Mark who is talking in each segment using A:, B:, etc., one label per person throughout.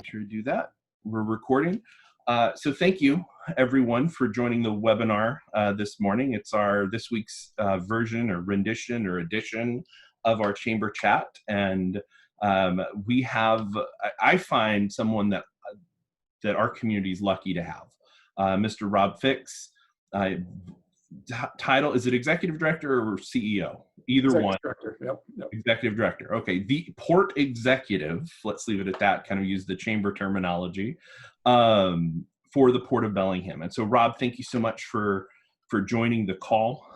A: sure to do that. We're recording. So thank you, everyone, for joining the webinar this morning. It's this week's version or rendition or edition of our chamber chat. And we have, I find someone that our community is lucky to have. Mr. Rob Fix, title, is it executive director or CEO? Either
B: executive
A: one.
B: Director. Yep.
A: Executive director. Okay. The port executive, let's leave it at that, kind of use the chamber terminology, for the Port of Bellingham. And so, Rob, thank you so much for joining the call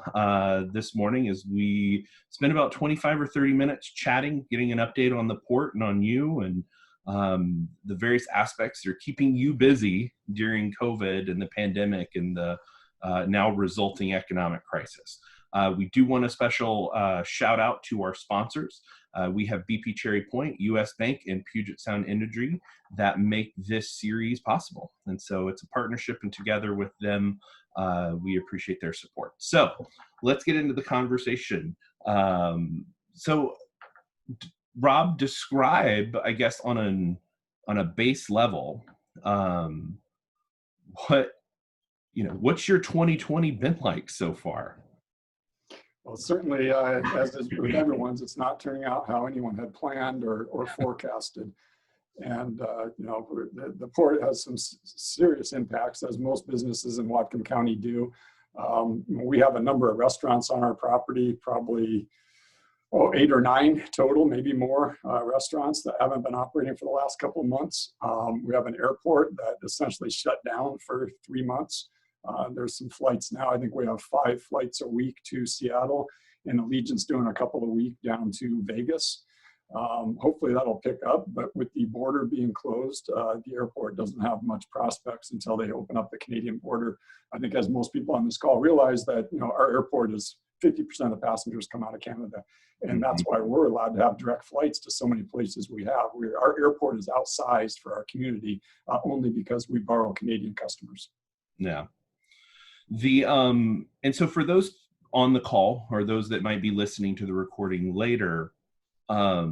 A: this morning as we spent about 25 or 30 minutes chatting, getting an update on the port and on you and the various aspects that are keeping you busy during COVID and the pandemic and the now resulting economic crisis. We do want a special shout out to our sponsors. We have BP Cherry Point, US Bank, and Puget Sound Energy that make this series possible. And so it's a partnership, and together with them, we appreciate their support. So let's get into the conversation. Rob, describe, I guess, on a base level, what's your 2020 been like so far?
B: Well, certainly, as is with everyone's, it's not turning out how anyone had planned or forecasted. And, the port has some serious impacts, as most businesses in Whatcom County do. We have a number of restaurants on our property, probably 8 or 9 total, maybe more restaurants that haven't been operating for the last couple of months. We have an airport that essentially shut down for 3 months. There's some flights now. I think we have 5 flights a week to Seattle, and Allegiant's doing a couple a week down to Vegas. Hopefully that'll pick up, but with the border being closed, the airport doesn't have much prospects until they open up the Canadian border. I think, as most people on this call realize, that our airport is 50% of the passengers come out of Canada, and that's why we're allowed to have direct flights to so many places we have. Our airport is outsized for our community, only because we borrow Canadian customers.
A: Yeah. And so for those on the call or those that might be listening to the recording later, I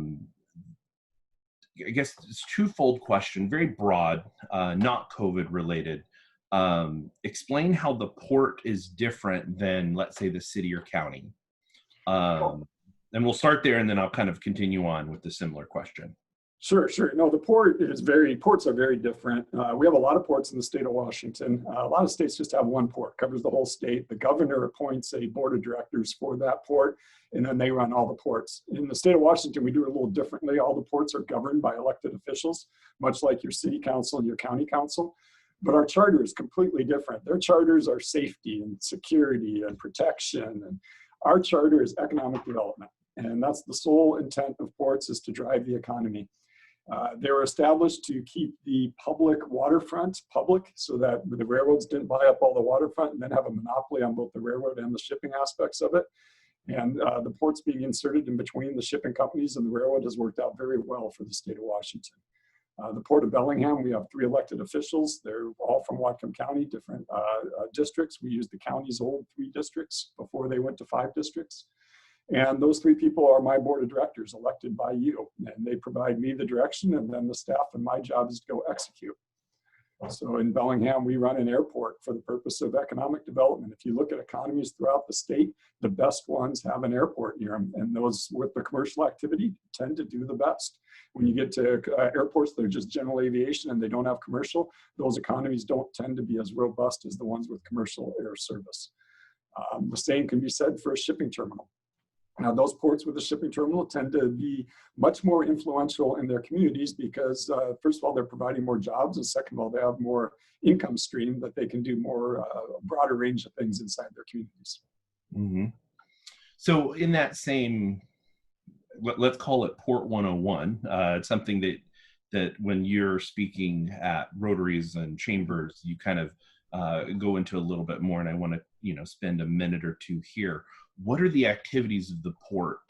A: guess it's a twofold question, very broad, not COVID related. Explain how the port is different than, let's say, the city or county. And we'll start there, and then I'll kind of continue on with the similar question.
B: Sure. No, the ports are very different. We have a lot of ports in the state of Washington. A lot of states just have one port, covers the whole state. The governor appoints a board of directors for that port, and then they run all the ports. In the state of Washington, we do it a little differently. All the ports are governed by elected officials, much like your city council and your county council. But our charter is completely different. Their charters are safety and security and protection, and our charter is economic development. And that's the sole intent of ports, is to drive the economy. They were established to keep the public waterfront public, so that the railroads didn't buy up all the waterfront and then have a monopoly on both the railroad and the shipping aspects of it. And the ports being inserted in between the shipping companies and the railroad has worked out very well for the state of Washington. The Port of Bellingham, we have 3 elected officials. They're all from Whatcom County, different districts. We used the county's old 3 districts before they went to 5 districts. And those 3 people are my board of directors, elected by you. And they provide me the direction, and then the staff, and my job is to go execute. So in Bellingham, we run an airport for the purpose of economic development. If you look at economies throughout the state, the best ones have an airport near them. And those with the commercial activity tend to do the best. When you get to airports that are just general aviation and they don't have commercial, those economies don't tend to be as robust as the ones with commercial air service. The same can be said for a shipping terminal. Now, those ports with a shipping terminal tend to be much more influential in their communities because, first of all, they're providing more jobs, and second of all, they have more income stream that they can do more, a broader range of things inside their communities.
A: Mm-hmm. So in that same, let's call it Port 101, it's something that when you're speaking at Rotaries and chambers, you kind of go into a little bit more, and I want to spend a minute or two here. What are the activities of the port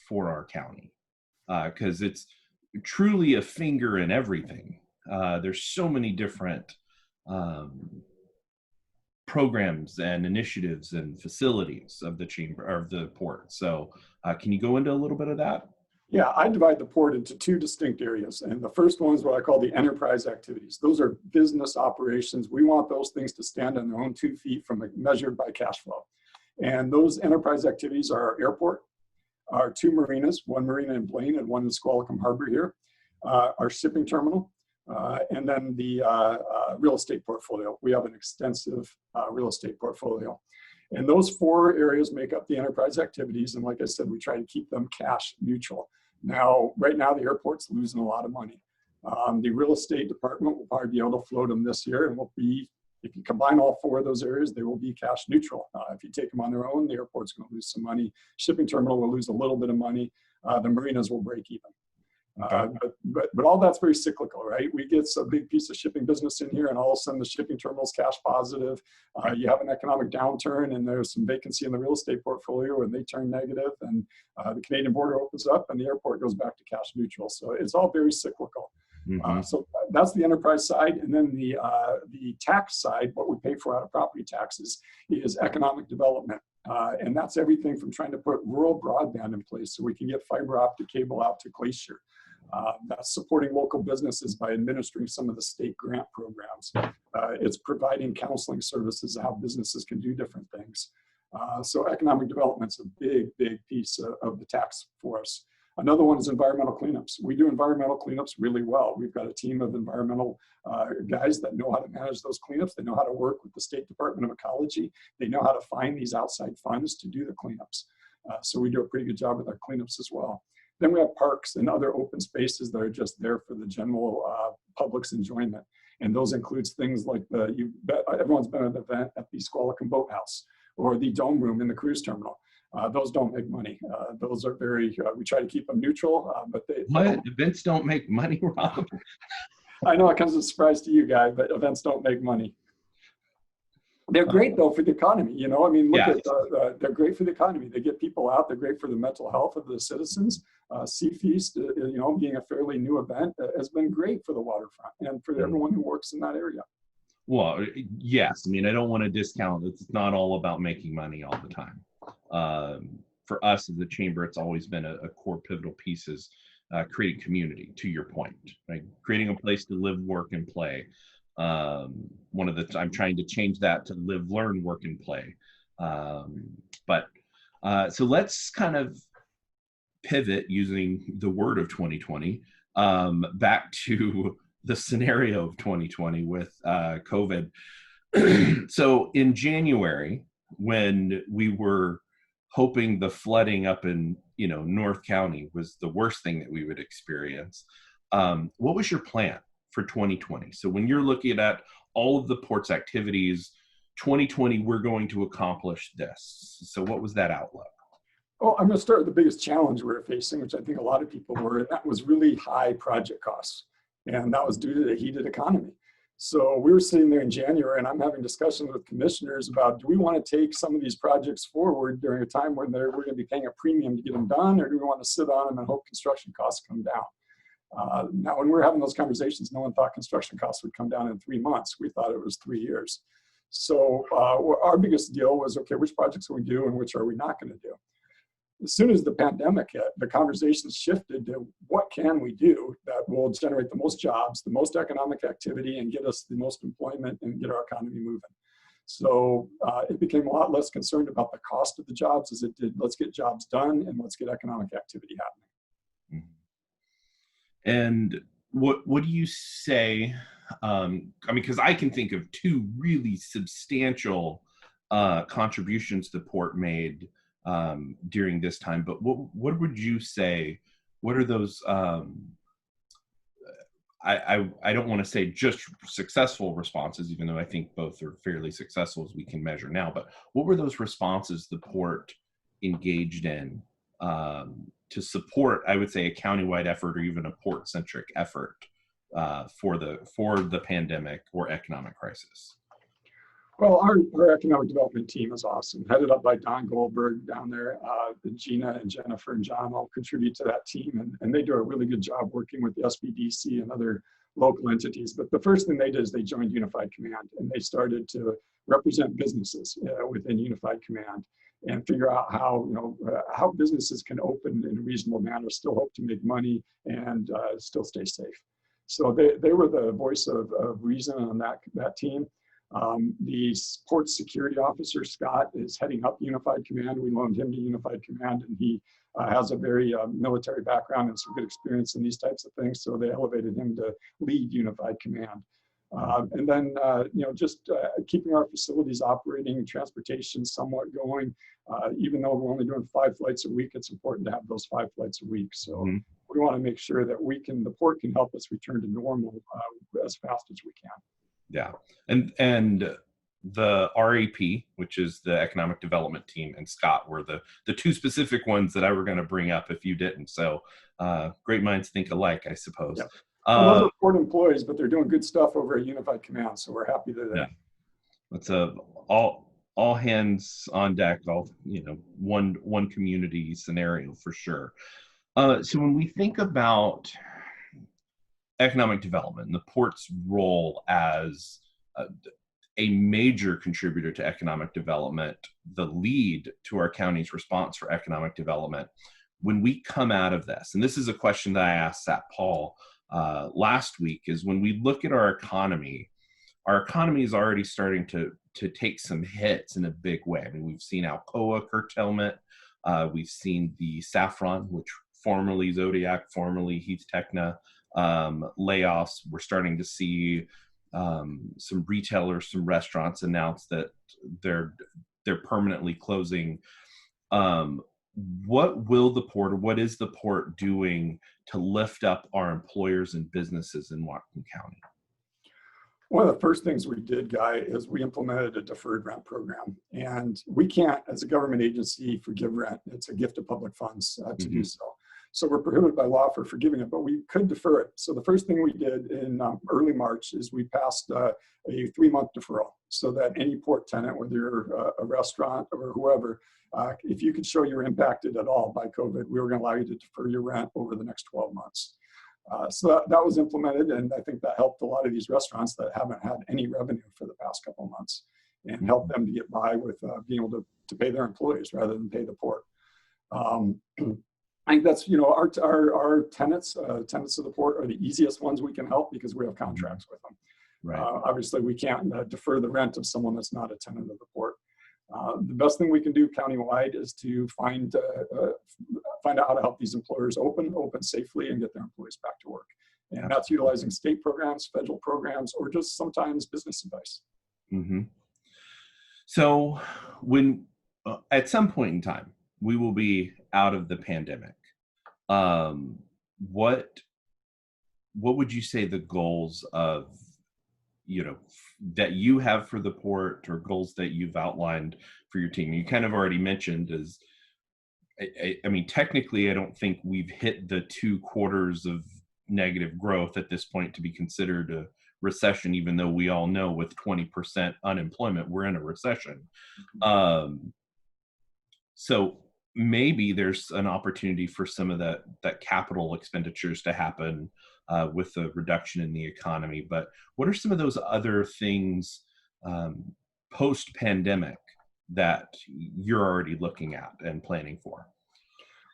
A: for our county? Because it's truly a finger in everything. There's so many different programs and initiatives and facilities of the chamber, of the port. So can you go into a little bit of that?
B: Yeah, I divide the port into two distinct areas. And the first one is what I call the enterprise activities. Those are business operations. We want those things to stand on their own 2 feet measured by cash flow. And those enterprise activities are our airport, our 2 marinas, one marina in Blaine and one in Squalicum Harbor here, our shipping terminal, and then the real estate portfolio. We have an extensive real estate portfolio. And those 4 areas make up the enterprise activities. And like I said, we try to keep them cash neutral. Now, right now, the airport's losing a lot of money. The real estate department will probably be able to float them this year, and will be, if you combine all 4 of those areas, they will be cash neutral. If you take them on their own, the airport's going to lose some money. Shipping terminal will lose a little bit of money. The marinas will break even. But all that's very cyclical, right? We get a big piece of shipping business in here, and all of a sudden the shipping terminal's cash positive. You have an economic downturn, and there's some vacancy in the real estate portfolio, and they turn negative, and the Canadian border opens up, and the airport goes back to cash neutral. So it's all very cyclical. So that's the enterprise side, and then the tax side, what we pay for out of property taxes, is economic development. And that's everything from trying to put rural broadband in place so we can get fiber optic cable out to Glacier. That's supporting local businesses by administering some of the state grant programs. It's providing counseling services, how businesses can do different things. So economic development's a big, big piece of the tax for us. Another one is environmental cleanups. We do environmental cleanups really well. We've got a team of environmental guys that know how to manage those cleanups. They know how to work with the State Department of Ecology. They know how to find these outside funds to do the cleanups. So we do a pretty good job with our cleanups as well. Then we have parks and other open spaces that are just there for the general public's enjoyment. And those includes things like everyone's been at an event at the Squalicum Boathouse or the Dome Room in the cruise terminal. Those don't make money. Those are very, we try to keep them neutral, but
A: events don't make money, Rob?
B: I know it comes as a surprise to you guys, but events don't make money. They're great though for the economy, you know. I mean, look at they're great for the economy. They get people out. They're great for the mental health of the citizens. Sea Feast, you know, being a fairly new event, has been great for the waterfront and for everyone who works in that area.
A: Well, yes. I mean, I don't want to discount. It's not all about making money all the time. For us as a chamber, it's always been a core pivotal piece is creating community. To your point, right? Creating a place to live, work, and play. I'm trying to change that to live, learn, work, and play. So let's kind of pivot using the word of 2020 back to the scenario of 2020 with COVID. So in January, when we were hoping the flooding up in North County was the worst thing that we would experience, what was your plan for 2020? So when you're looking at all of the port's activities, 2020, we're going to accomplish this. So what was that outlook?
B: Well, I'm going to start with the biggest challenge we were facing, which I think a lot of people were, and that was really high project costs. And that was due to the heated economy. So we were sitting there in January, and I'm having discussions with commissioners about, do we want to take some of these projects forward during a time when we're going to be paying a premium to get them done, or do we want to sit on them and hope construction costs come down? Now, when we were having those conversations, no one thought construction costs would come down in 3 months. We thought it was 3 years. So our biggest deal was, okay, which projects will we do and which are we not going to do? As soon as the pandemic hit, the conversations shifted to what can we do that will generate the most jobs, the most economic activity, and get us the most employment and get our economy moving. So it became a lot less concerned about the cost of the jobs as it did, let's get jobs done and let's get economic activity happening.
A: And what do you say? I mean, because I can think of 2 really substantial contributions the port made during this time, but what would you say? What are those? I don't want to say just successful responses, even though I think both are fairly successful as we can measure now. But what were those responses the port engaged in to support, I would say, a countywide effort or even a port-centric effort for the pandemic or economic crisis?
B: Well, our economic development team is awesome, headed up by Don Goldberg down there. Gina and Jennifer and John all contribute to that team, and they do a really good job working with the SBDC and other local entities. But the first thing they did is they joined Unified Command, and they started to represent businesses within Unified Command. and figure out how, how businesses can open in a reasonable manner, still hope to make money, and still stay safe. So they were the voice of reason on that team. The port security officer, Scott, is heading up Unified Command. We loaned him to Unified Command, and he has a very military background and some good experience in these types of things. So they elevated him to lead Unified Command. And then, just keeping our facilities operating, transportation somewhat going. Even though we're only doing 5 flights a week, it's important to have those 5 flights a week. So we want to make sure that the port can help us return to normal as fast as we can.
A: Yeah, and the RAP, which is the economic development team, and Scott were the 2 specific ones that I were going to bring up if you didn't. So great minds think alike, I suppose.
B: Yep. Well, those are port employees, but they're doing good stuff over at Unified Command, so we're happy they're there.
A: Yeah. It's all hands on deck, all one community scenario for sure. So when we think about economic development and the port's role as a major contributor to economic development, the lead to our county's response for economic development, when we come out of this, and this is a question that I asked Sat Paul last week, is when we look at our economy is already starting to take some hits in a big way. I mean, we've seen Alcoa curtailment, we've seen the Saffron, which formerly Zodiac, formerly Heath Techna, layoffs. We're starting to see some retailers, some restaurants announce that they're permanently closing. What is the port doing to lift up our employers and businesses in Whatcom County?
B: One of the first things we did, Guy, is we implemented a deferred rent program. And we can't, as a government agency, forgive rent. It's a gift of public funds to do so. So we're prohibited by law for forgiving it, but we could defer it. So the first thing we did in early March is we passed a 3-month deferral, so that any port tenant, whether you're a restaurant or whoever, if you could show you're impacted at all by COVID, we were going to allow you to defer your rent over the next 12 months. So that was implemented, and I think that helped a lot of these restaurants that haven't had any revenue for the past couple of months, and helped them to get by with being able to pay their employees rather than pay the port. I think that's, our tenants of the port are the easiest ones we can help because we have contracts with them.
A: Right.
B: Obviously, we can't defer the rent of someone that's not a tenant of the port. The best thing we can do countywide is to find out how to help these employers open safely and get their employees back to work. And that's utilizing state programs, federal programs, or just sometimes business advice.
A: Mm-hmm. So when at some point in time, we will be out of the pandemic. What would you say the goals of, that you have for the port, or goals that you've outlined for your team? You kind of already mentioned is, I mean, technically, I don't think we've hit the 2 quarters of negative growth at this point to be considered a recession, even though we all know with 20% unemployment, we're in a recession. So maybe there's an opportunity for some of that capital expenditures to happen with the reduction in the economy. But what are some of those other things post-pandemic that you're already looking at and planning for?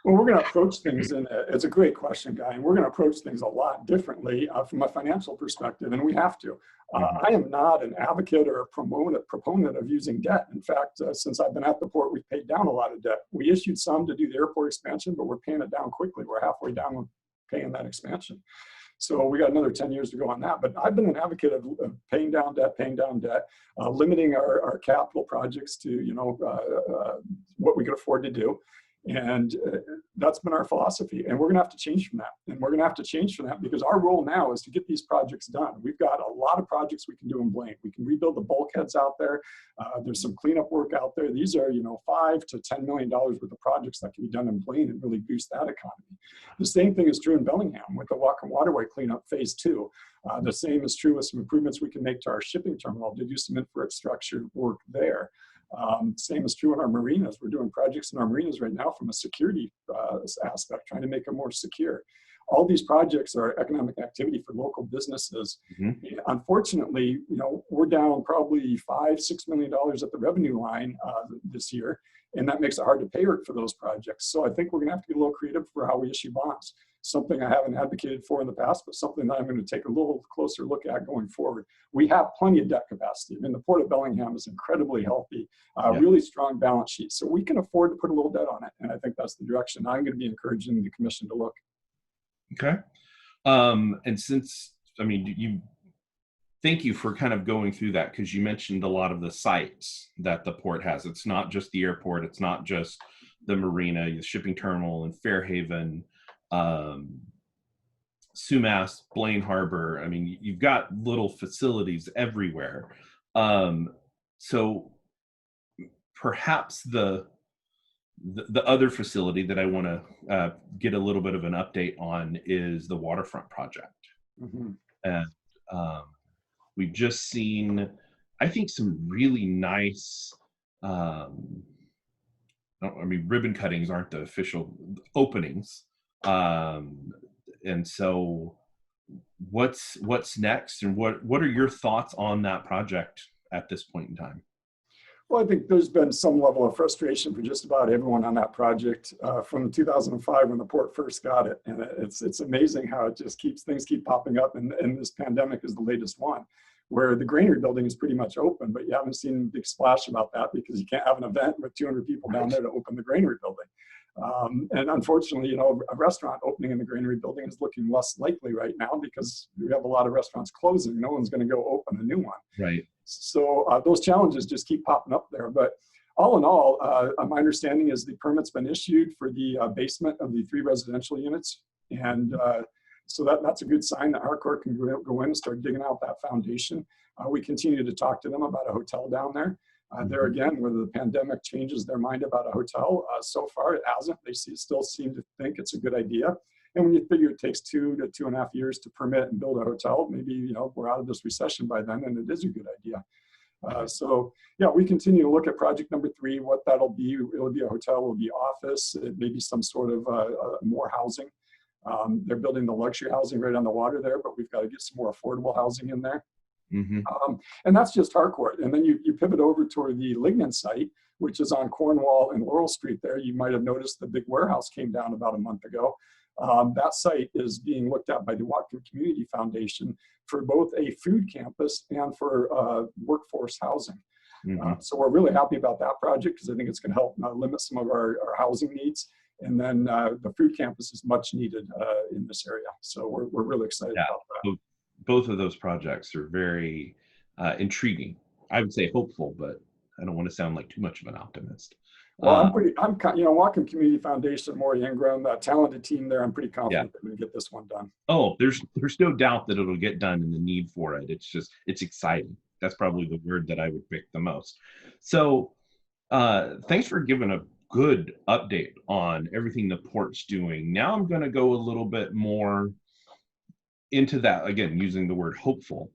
B: Well, we're going to approach things, and it's a great question, Guy, and we're going to approach things a lot differently from a financial perspective, and we have to. I am not an advocate or a proponent of using debt. In fact, since I've been at the port, we've paid down a lot of debt. We issued some to do the airport expansion, but we're paying it down quickly. We're halfway down with paying that expansion. So we got another 10 years to go on that. But I've been an advocate of paying down debt, limiting our capital projects to, what we could afford to do. And that's been our philosophy. And we're going to have to change from that. And we're going to have to change from that because our role now is to get these projects done. We've got a lot of projects we can do in Blaine. We can rebuild the bulkheads out there. There's some cleanup work out there. These are, $5 to $10 million worth of projects that can be done in Blaine and really boost that economy. The same thing is true in Bellingham with the Whatcom Waterway cleanup phase 2. The same is true with some improvements we can make to our shipping terminal to do some infrastructure work there. Same is true in our marinas. We're doing projects in our marinas right now from a security aspect, trying to make them more secure. All these projects are economic activity for local businesses. Mm-hmm. Unfortunately, we're down probably $5-6 million at the revenue line this year. and that makes it hard to pay for those projects. So I think we're going to have to be a little creative for how we issue bonds. Something I haven't advocated for in the past, but something that I'm going to take a little closer look at going forward. We have plenty of debt capacity. I mean, the Port of Bellingham is incredibly healthy, really strong balance sheet. So we can afford to put a little debt on it. And I think that's the direction I'm going to be encouraging the commission to look.
A: Okay. And since, I mean, thank you for kind of going through that, because you mentioned a lot of the sites that the port has. It's not just the airport. It's not just the marina, the shipping terminal in Fairhaven, Sumas, Blaine Harbor. I mean, you've got little facilities everywhere. So perhaps the other facility that I want to get a little bit of an update on is the Waterfront Project. And we've just seen, I think, some really nice, I mean, ribbon cuttings aren't the official openings. And so what's next, and what are your thoughts on that project at this point in time?
B: Well, I think there's been some level of frustration for just about everyone on that project from 2005 when the port first got it. And it's amazing how it just things keep popping up. And this pandemic is the latest one, where the granary building is pretty much open, but you haven't seen a big splash about that because you can't have an event with 200 people down there to open the granary building. And unfortunately, you know, a restaurant opening in the granary building is looking less likely right now because we have a lot of restaurants closing. No one's going to go open a new one.
A: Right.
B: So those challenges just keep popping up there. But all in all, my understanding is the permit's been issued for the basement of the 3 residential units. And so that's a good sign that Harcourt can go in and start digging out that foundation. We continue to talk to them about a hotel down there. There again, whether the pandemic changes their mind about a hotel, so far it hasn't. They still seem to think it's a good idea. And when you figure it takes 2 to 2.5 years to permit and build a hotel, maybe, you know, we're out of this recession by then, and it is a good idea. So yeah, we continue to look at project number 3, what that'll be. It'll be a hotel, it'll be office, it may be some sort of more housing. They're building the luxury housing right on the water there, but we've got to get some more affordable housing in there. And that's just Harcourt. And then you pivot over toward the Lignan site, which is on Cornwall and Laurel Street there. You might have noticed the big warehouse came down about a month ago. That site is being looked at by the Waterfront Community Foundation for both a food campus and for workforce housing. So we're really happy about that project because I think it's going to help limit some of our housing needs. And then the food campus is much needed in this area. So we're really excited about that.
A: Both of those projects are very intriguing. I would say hopeful, but I don't want to sound like too much of an optimist.
B: Well, you know, Whatcom Community Foundation, Maury Ingram, that talented team there, I'm pretty confident that we get this one done.
A: Oh, there's no doubt that it'll get done and the need for it. It's exciting. That's probably the word that I would pick the most. So thanks for giving a good update on everything the port's doing. Now I'm going to go a little bit more into that, again, using the word hopeful.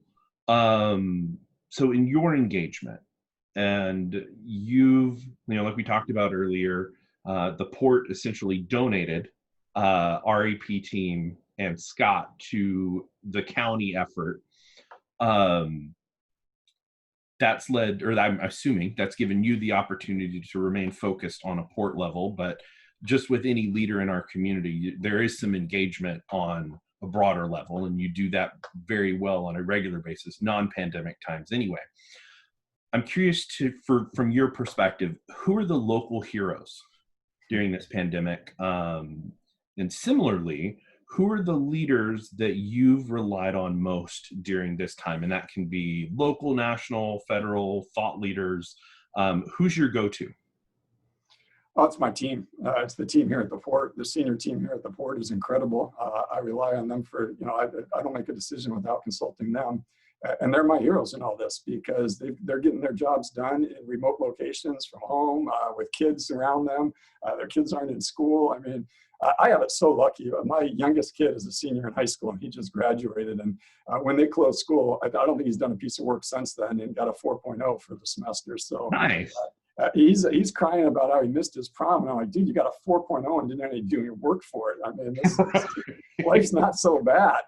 A: So in your engagement, and you've, you know, like we talked about earlier, the port essentially donated RAP team and Scott to the county effort. That's led, or I'm assuming that's given you the opportunity to remain focused on a port level, but just with any leader in our community, there is some engagement on a broader level, and you do that very well on a regular basis, non-pandemic times anyway. I'm curious from your perspective, who are the local heroes during this pandemic? And similarly, who are the leaders that you've relied on most during this time? And that can be local, national, federal, thought leaders. Who's your go-to?
B: Oh, it's my team. It's the team here at the port. The senior team here at the port is incredible. I rely on them for, you know, I don't make a decision without consulting them. And they're my heroes in all this because they're getting their jobs done in remote locations from home with kids around them. Their kids aren't in school. I mean, I have it so lucky. My youngest kid is a senior in high school and he just graduated. And when they closed school, I don't think he's done a piece of work since then and got a 4.0 for the semester. So
A: nice.
B: He's crying about how he missed his prom. And I'm like, dude, you got a 4.0 and didn't do any work for it. I mean, life's not so bad.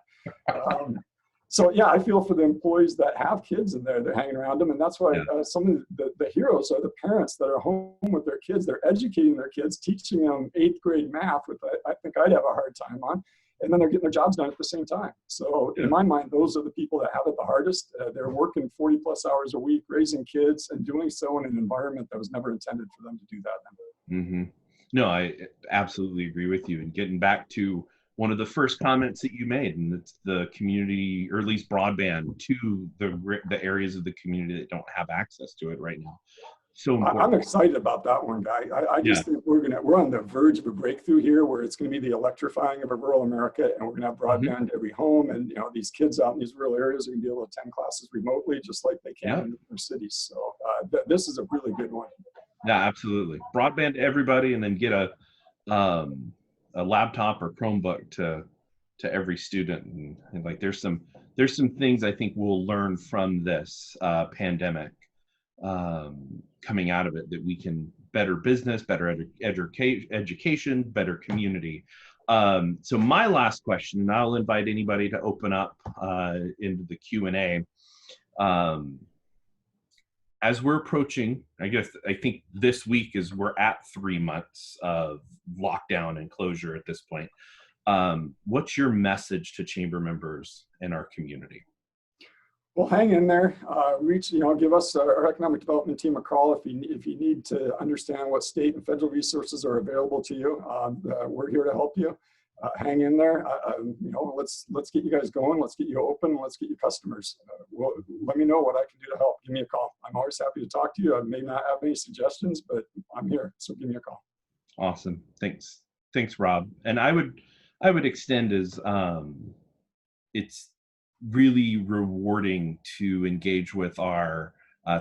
B: So yeah, I feel for the employees that have kids in there, they're hanging around them. And that's why
A: Yeah.
B: some of the heroes are the parents that are home with their kids. They're educating their kids, teaching them 8th grade math, which I think I'd have a hard time on. And then they're getting their jobs done at the same time. So
A: Yeah.
B: in my mind, those are the people that have it the hardest. They're working 40 plus hours a week, raising kids and doing so in an environment that was never intended for them to do that.
A: Mm-hmm. No, I absolutely agree with you. And getting back to one of the first comments that you made, and it's the community, or at least broadband to the areas of the community that don't have access to it right now. So important.
B: I'm excited about that one, Guy. I just think we're on the verge of a breakthrough here, where it's going to be the electrifying of a rural America, and we're going to have broadband to every home. And these kids out in these rural areas are going to be able to attend classes remotely, just like they can in their cities. So this is a really good one.
A: Yeah, absolutely. Broadband to everybody, and then get a laptop or Chromebook to every student. And like there's some things I think we'll learn from this pandemic coming out of it, that we can better business, better education, better community. So my last question, and I'll invite anybody to open up into the Q&A. As we're approaching, I think this week we're at 3 months of lockdown and closure at this point. What's your message to chamber members in our community?
B: Well, hang in there. Give us our economic development team a call if you need to understand what state and federal resources are available to you. We're here to help you. Hang in there. Let's get you guys going. Let's get you open. Let's get you customers. Let me know what I can do to help. Give me a call. I'm always happy to talk to you. I may not have any suggestions, but I'm here. So give me a call.
A: Awesome. Thanks, Rob. And I would extend as it's really rewarding to engage with our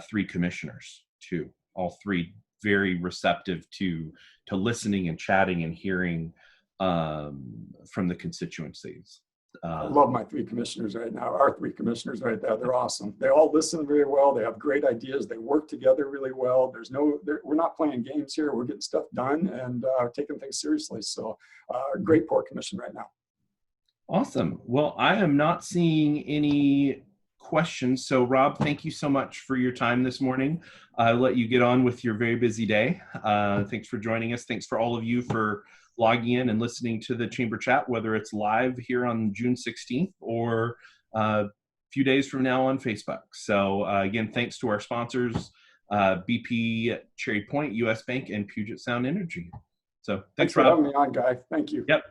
A: 3 commissioners too. All 3 very receptive to listening and chatting and hearing from the constituencies.
B: I love my 3 commissioners right now. Our 3 commissioners right there. They're awesome. They all listen very well. They have great ideas. They work together really well. We're not playing games here. We're getting stuff done and taking things seriously. So great port commission right now.
A: Awesome. Well, I am not seeing any questions. So Rob, thank you so much for your time this morning. I'll let you get on with your very busy day. Thanks for joining us. Thanks for all of you for logging in and listening to the Chamber Chat, whether it's live here on June 16th or a few days from now on Facebook. So again, thanks to our sponsors, BP, Cherry Point, US Bank, and Puget Sound Energy. So thanks
B: for
A: Rob.
B: having me on, Guy. Thank you.
A: Yep.